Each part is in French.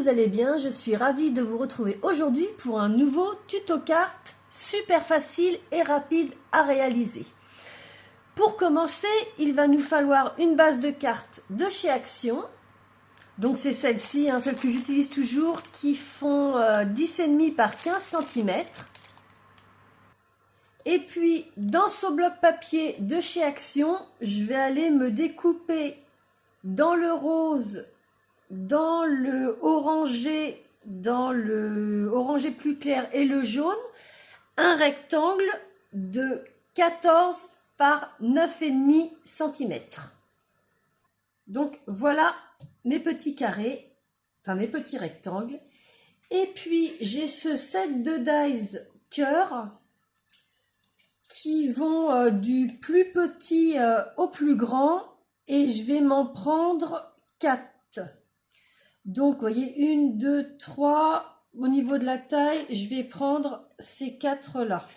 vous allez bien, je suis ravie de vous retrouver aujourd'hui pour un nouveau tuto carte super facile et rapide à réaliser. Pour commencer, il va nous falloir une base de cartes de chez Action. Donc c'est celle-ci, celle que j'utilise toujours, qui font 10,5 par 15 cm. Et puis dans ce bloc papier de chez Action, je vais aller me découper dans le rose, dans le orangé plus clair et le jaune, un rectangle de 14 par 9,5 cm. Donc voilà mes petits carrés, enfin mes petits rectangles. Et puis j'ai ce set de dies cœur qui vont du plus petit au plus grand, et je vais m'en prendre 4. Donc, vous voyez, 1, 2, 3, au niveau de la taille, je vais prendre ces 4-là.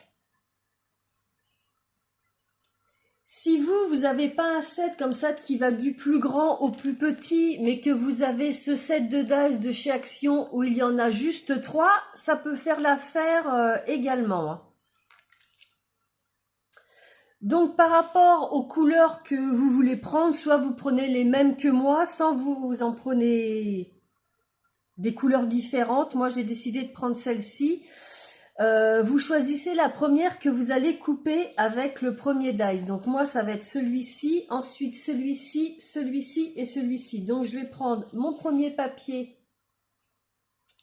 Si vous n'avez pas un set comme ça qui va du plus grand au plus petit, mais que vous avez ce set de dies de chez Action où il y en a juste 3, ça peut faire l'affaire également. Donc, par rapport aux couleurs que vous voulez prendre, soit vous prenez les mêmes que moi, sans vous en prenez des couleurs différentes. Moi, j'ai décidé de prendre celle-ci. Vous choisissez la première que vous allez couper avec le premier dies. Donc, moi, ça va être celui-ci, ensuite celui-ci, celui-ci et celui-ci. Donc, je vais prendre mon premier papier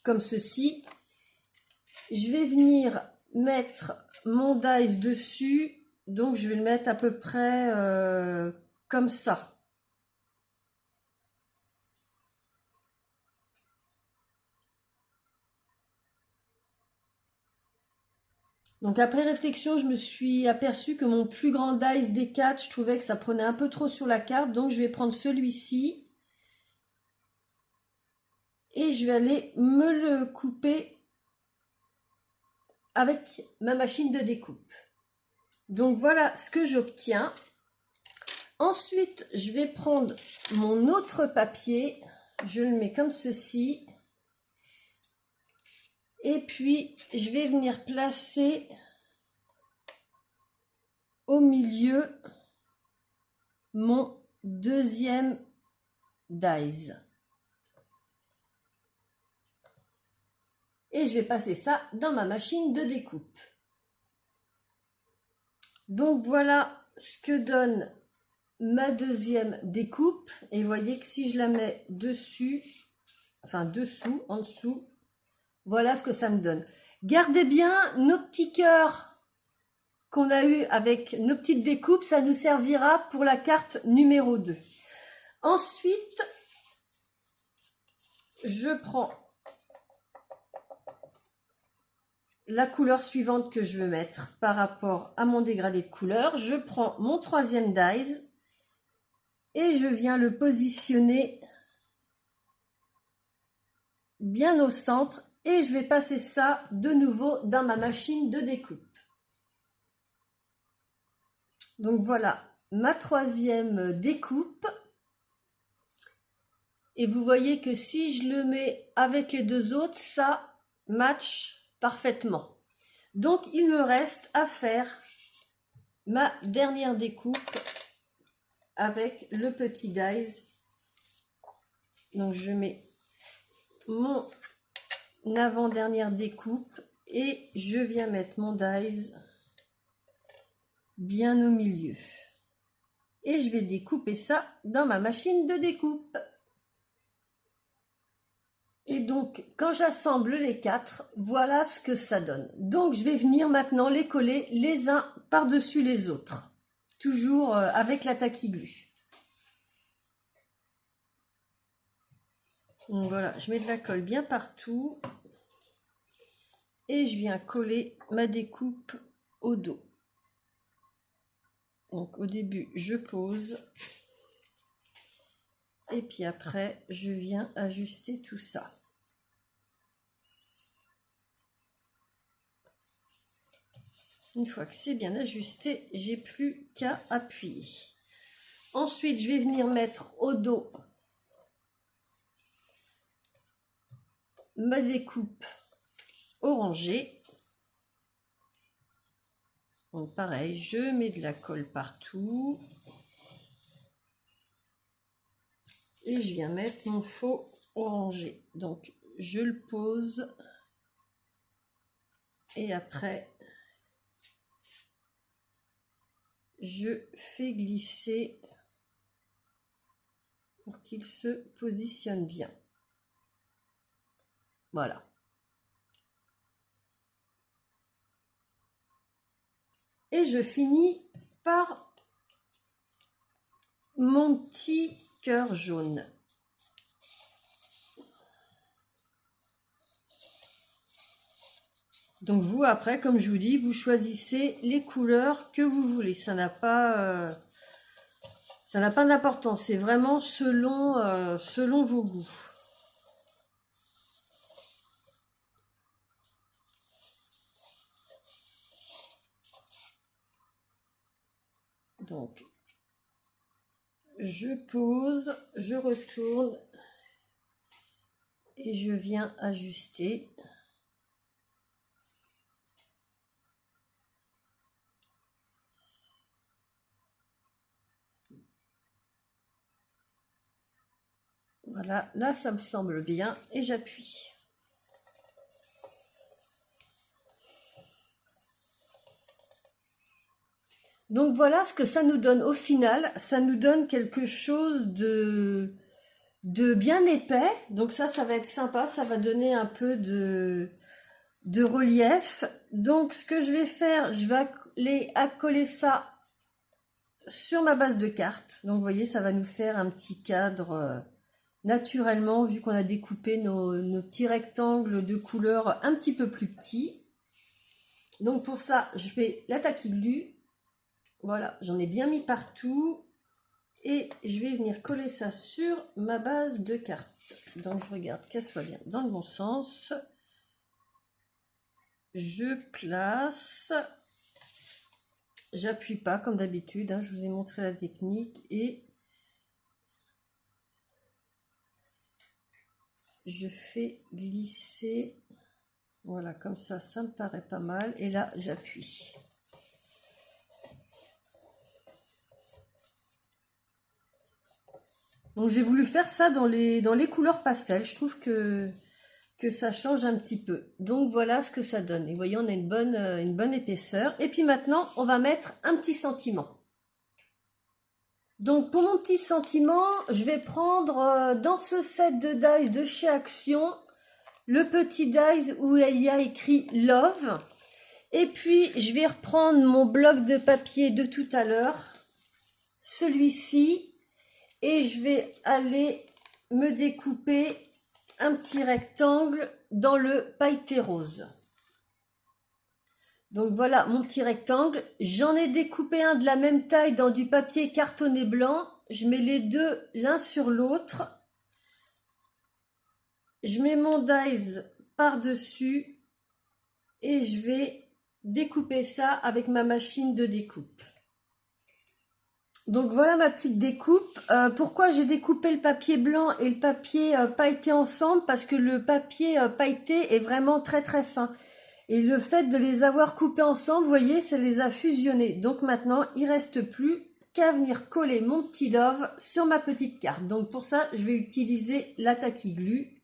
comme ceci. Je vais venir mettre mon dies dessus. Donc, je vais le mettre à peu près comme ça. Donc, après réflexion, je me suis aperçue que mon plus grand dies des 4, je trouvais que ça prenait un peu trop sur la carte. Donc, je vais prendre celui-ci. Et je vais aller me le couper avec ma machine de découpe. Donc, voilà ce que j'obtiens. Ensuite, je vais prendre mon autre papier, je le mets comme ceci, et puis je vais venir placer au milieu mon deuxième dies. Et je vais passer ça dans ma machine de découpe. Donc voilà ce que donne ma deuxième découpe, et vous voyez que si je la mets dessus, enfin dessous, en dessous, voilà ce que ça me donne. Gardez bien nos petits cœurs qu'on a eu avec nos petites découpes, ça nous servira pour la carte numéro 2. Ensuite, je prends la couleur suivante que je veux mettre par rapport à mon dégradé de couleur. Je prends mon troisième dies et je viens le positionner bien au centre, et je vais passer ça de nouveau dans ma machine de découpe. Donc voilà ma troisième découpe, et vous voyez que si je le mets avec les deux autres, ça match parfaitement. Donc il me reste à faire ma dernière découpe avec le petit dies. Donc je mets mon avant-dernière découpe et je viens mettre mon dies bien au milieu. Et je vais découper ça dans ma machine de découpe. Et donc, quand j'assemble les 4, voilà ce que ça donne. Donc, je vais venir maintenant les coller les uns par-dessus les autres. Toujours avec la taquiglu. Donc voilà, je mets de la colle bien partout. Et je viens coller ma découpe au dos. Donc, au début, je pose. Et puis après, je viens ajuster tout ça. Une fois que c'est bien ajusté, j'ai plus qu'à appuyer. Ensuite, je vais venir mettre au dos ma découpe orangée. Donc pareil, je mets de la colle partout. Et je viens mettre mon faux orangé. Donc je le pose. Et après, je fais glisser pour qu'il se positionne bien. Voilà. Et je finis par mon petit cœur jaune. Donc vous, après, comme je vous dis, vous choisissez les couleurs que vous voulez. Ça n'a pas d'importance. C'est vraiment selon vos goûts. Donc, je pose, je retourne et je viens ajuster. Voilà, là ça me semble bien et j'appuie. Donc voilà ce que ça nous donne au final. Ça nous donne quelque chose de bien épais. Donc ça va être sympa. Ça va donner un peu de relief. Donc ce que je vais faire, je vais coller ça sur ma base de carte. Donc vous voyez, ça va nous faire un petit cadre naturellement, vu qu'on a découpé nos petits rectangles de couleur un petit peu plus petits. Donc pour ça, je fais la tacky glue. Voilà, j'en ai bien mis partout. Et je vais venir coller ça sur ma base de carte. Donc je regarde qu'elle soit bien dans le bon sens. Je place. J'appuie pas comme d'habitude, hein, je vous ai montré la technique. Et je fais glisser. Voilà, comme ça me paraît pas mal. Et là, j'appuie. Donc j'ai voulu faire ça dans les couleurs pastel. Je trouve que ça change un petit peu. Donc voilà ce que ça donne. Et vous voyez, on a une bonne épaisseur. Et puis maintenant, on va mettre un petit sentiment. Donc pour mon petit sentiment, je vais prendre dans ce set de dies de chez Action, le petit dies où il y a écrit Love. Et puis je vais reprendre mon bloc de papier de tout à l'heure, celui-ci. Et je vais aller me découper un petit rectangle dans le pailleté rose. Donc voilà mon petit rectangle. J'en ai découpé un de la même taille dans du papier cartonné blanc. Je mets les deux l'un sur l'autre. Je mets mon dies par-dessus et je vais découper ça avec ma machine de découpe. Donc voilà ma petite découpe. Pourquoi j'ai découpé le papier blanc et le papier pailleté ensemble? Parce que le papier pailleté est vraiment très très fin. Et le fait de les avoir coupés ensemble, vous voyez, ça les a fusionnés. Donc maintenant, il ne reste plus qu'à venir coller mon petit love sur ma petite carte. Donc pour ça, je vais utiliser la tacky glue.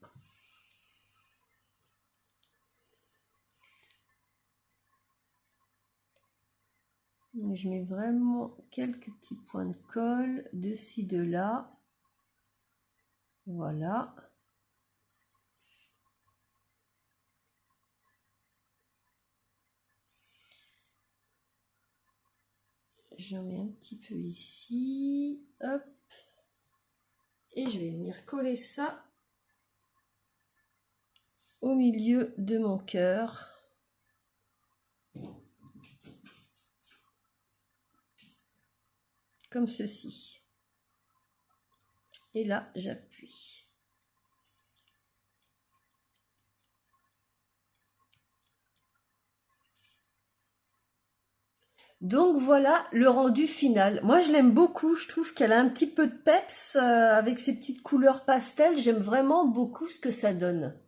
Je mets vraiment quelques petits points de colle de ci, de là. Voilà. J'en mets un petit peu ici. Hop. Et je vais venir coller ça au milieu de mon cœur. Comme ceci. Et là, j'appuie. Donc voilà le rendu final. Moi je l'aime beaucoup, je trouve qu'elle a un petit peu de peps avec ses petites couleurs pastel. J'aime vraiment beaucoup ce que ça donne.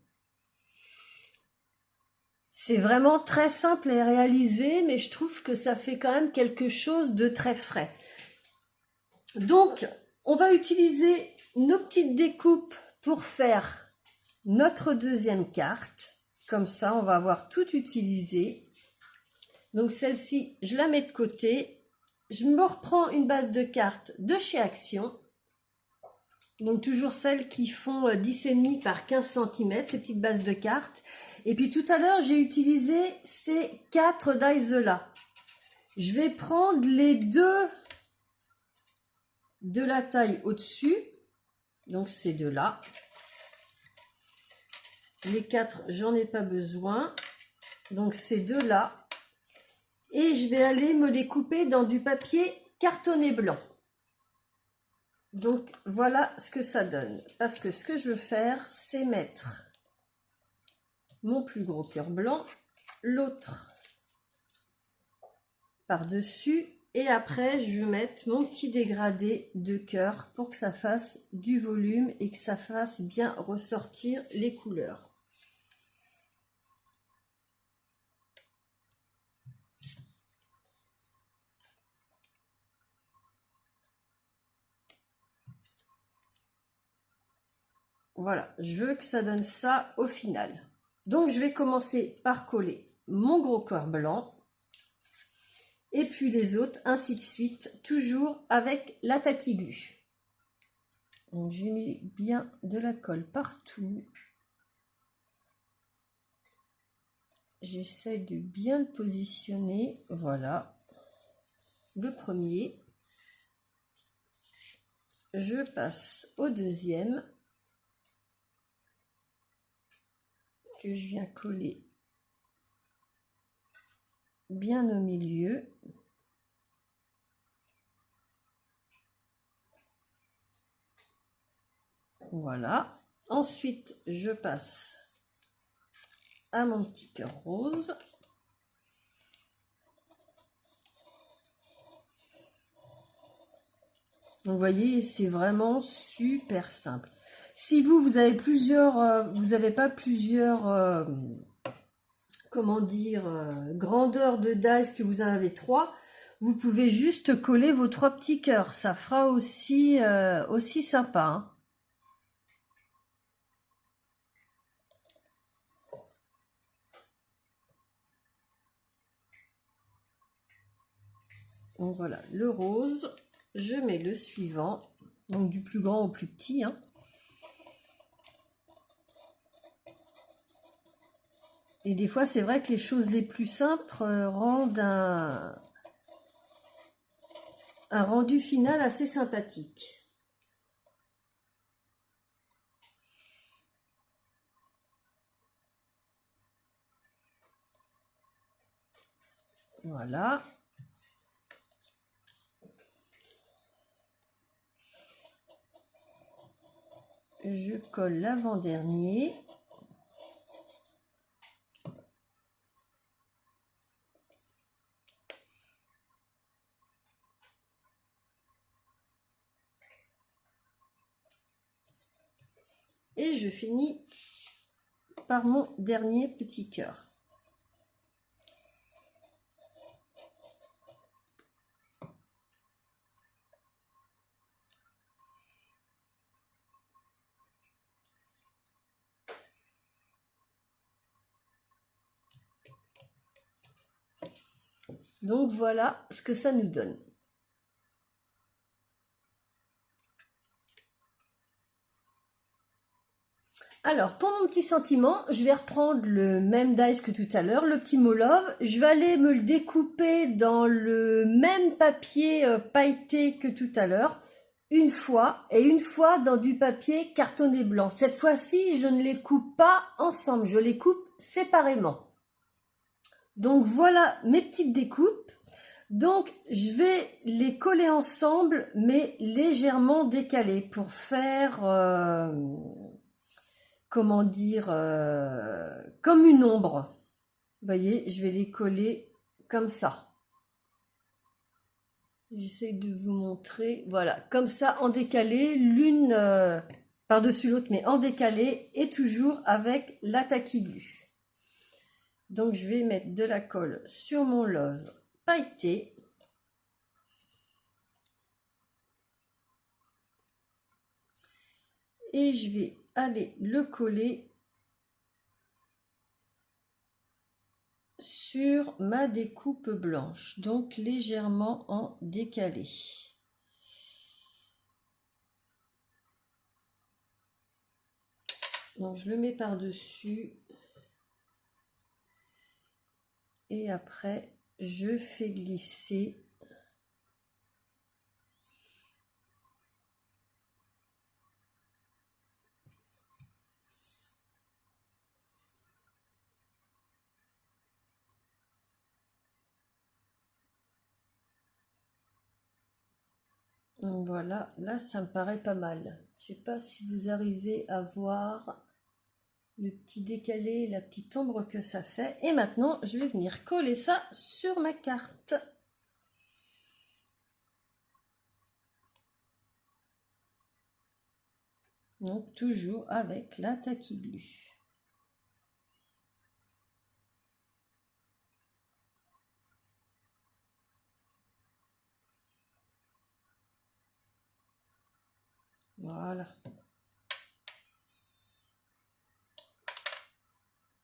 C'est vraiment très simple à réaliser, mais je trouve que ça fait quand même quelque chose de très frais. Donc, on va utiliser nos petites découpes pour faire notre deuxième carte. Comme ça, on va avoir tout utilisé. Donc celle-ci, je la mets de côté. Je me reprends une base de cartes de chez Action. Donc toujours celles qui font 10,5 par 15 cm, ces petites bases de cartes. Et puis tout à l'heure, j'ai utilisé ces 4 dies là. Je vais prendre les deux de la taille au-dessus. Donc ces deux-là. Les 4, j'en ai pas besoin. Donc ces deux-là. Et je vais aller me les couper dans du papier cartonné blanc. Donc voilà ce que ça donne. Parce que ce que je veux faire, c'est mettre mon plus gros cœur blanc, l'autre par-dessus, et après je vais mettre mon petit dégradé de cœur pour que ça fasse du volume et que ça fasse bien ressortir les couleurs. Voilà, je veux que ça donne ça au final. Donc je vais commencer par coller mon gros cœur blanc. Et puis les autres, ainsi de suite, toujours avec la tacky glue. Donc j'ai mis bien de la colle partout. J'essaie de bien le positionner. Voilà. Le premier. Je passe au deuxième. Que je viens coller bien au milieu. Voilà. Ensuite, je passe à mon petit cœur rose. Vous voyez, c'est vraiment super simple. Si vous avez plusieurs, vous n'avez pas plusieurs, comment dire, grandeurs de dages, que vous en avez 3, vous pouvez juste coller vos 3 petits cœurs. Ça fera aussi, aussi sympa, hein. Donc voilà, le rose, je mets le suivant, donc du plus grand au plus petit, hein. Et des fois, c'est vrai que les choses les plus simples rendent un rendu final assez sympathique. Voilà. Je colle l'avant-dernier. Et je finis par mon dernier petit cœur. Donc voilà ce que ça nous donne. Alors, pour mon petit sentiment, je vais reprendre le même dice que tout à l'heure, le petit Molov. Je vais aller me le découper dans le même papier pailleté que tout à l'heure, une fois, et une fois dans du papier cartonné blanc. Cette fois-ci, je ne les coupe pas ensemble, je les coupe séparément. Donc voilà mes petites découpes. Donc je vais les coller ensemble, mais légèrement décalées pour faire... comment dire, comme une ombre. Vous voyez, je vais les coller comme ça. J'essaie de vous montrer, voilà, comme ça, en décalé, l'une par-dessus l'autre, mais en décalé, et toujours avec la tacky glue. Donc je vais mettre de la colle sur mon love pailleté. Et je vais aller le coller sur ma découpe blanche, donc légèrement en décalé. Donc je le mets par-dessus et après je fais glisser donc voilà, là ça me paraît pas mal. Je sais pas si vous arrivez à voir le petit décalé, la petite ombre que ça fait. Et maintenant, je vais venir coller ça sur ma carte. Donc toujours avec la Tacky Glue. Voilà.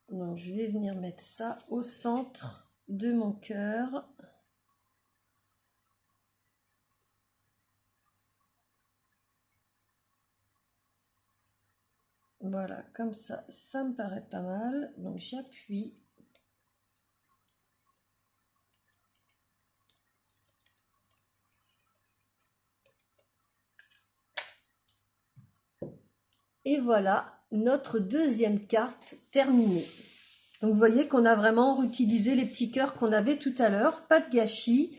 Donc je vais venir mettre ça au centre de mon cœur. Voilà, comme ça, ça me paraît pas mal. Donc j'appuie. Et voilà notre deuxième carte terminée. Donc vous voyez qu'on a vraiment réutilisé les petits cœurs qu'on avait tout à l'heure, pas de gâchis.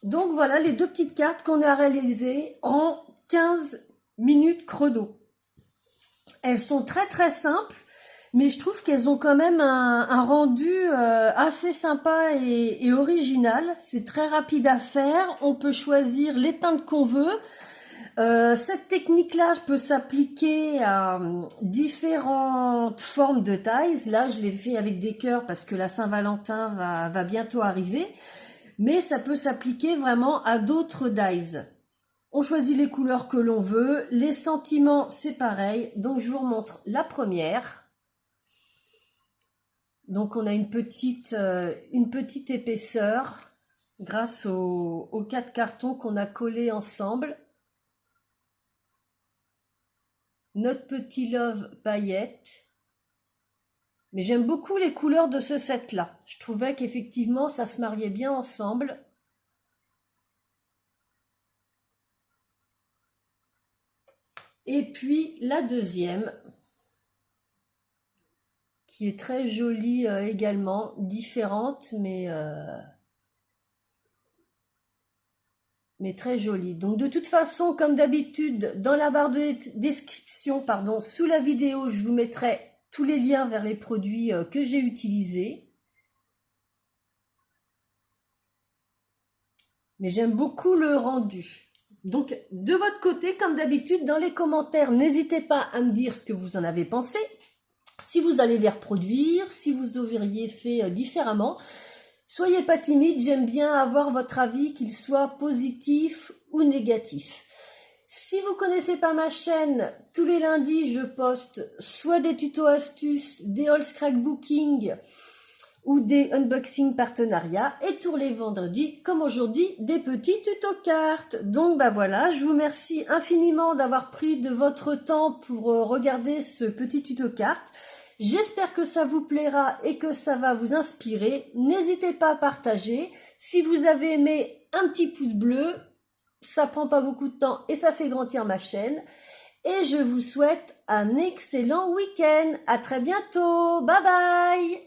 Donc voilà les deux petites cartes qu'on a réalisées en 15 minutes chrono. Elles sont très simples, mais je trouve qu'elles ont quand même un rendu assez sympa et original. C'est très rapide à faire, on peut choisir les teintes qu'on veut. Cette technique-là peut s'appliquer à différentes formes de tailles. Là, je l'ai fait avec des cœurs parce que la Saint-Valentin va bientôt arriver. Mais ça peut s'appliquer vraiment à d'autres dies. On choisit les couleurs que l'on veut. Les sentiments, c'est pareil. Donc, je vous remontre la première. Donc, on a une petite épaisseur grâce aux 4 cartons qu'on a collés ensemble. Notre petit love paillette. Mais j'aime beaucoup les couleurs de ce set-là. Je trouvais qu'effectivement, ça se mariait bien ensemble. Et puis, la deuxième, qui est très jolie également, différente, mais très jolie. Donc de toute façon, comme d'habitude, dans la barre de description, sous la vidéo, je vous mettrai tous les liens vers les produits que j'ai utilisés. Mais j'aime beaucoup le rendu. Donc de votre côté, comme d'habitude, dans les commentaires, n'hésitez pas à me dire ce que vous en avez pensé. Si vous allez les reproduire, si vous auriez fait différemment. Soyez pas timide, j'aime bien avoir votre avis, qu'il soit positif ou négatif. Si vous connaissez pas ma chaîne, tous les lundis, je poste soit des tutos astuces, des haul scrapbooking ou des unboxing partenariats, et tous les vendredis, comme aujourd'hui, des petits tutos cartes. Donc bah voilà, je vous remercie infiniment d'avoir pris de votre temps pour regarder ce petit tuto carte. J'espère que ça vous plaira et que ça va vous inspirer. N'hésitez pas à partager. Si vous avez aimé, un petit pouce bleu. Ça prend pas beaucoup de temps et ça fait grandir ma chaîne. Et je vous souhaite un excellent week-end. À très bientôt. Bye bye.